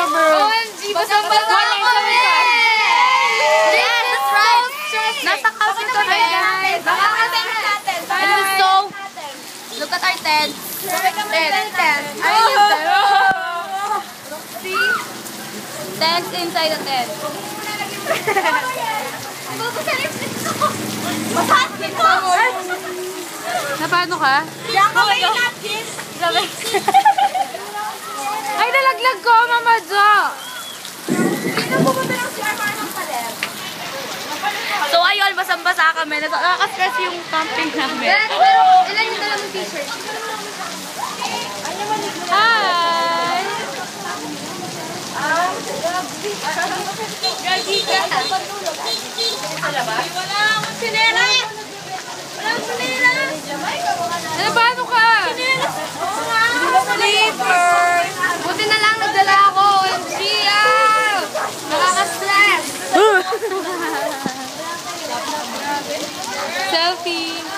bro. OMG, basang-basa ako Yes, that's right. Nasa cafe kami, guys. Makakatingin natin. So, look at our tent. Tent. See? Tents inside the tent. Napano ka? Ay, nalaglag ko, Mama Jo. So, ayun, basang-basa kami. Nakaka-stress yung camping namin. Ilan yung dala mong t-shirt? Hi! Gagi ka. Wala akong sinera. Wala akong sinera. Napano ka? Sleeper. Buti na lang nagdala ako. OMG. Nakaka-stress. Selfie.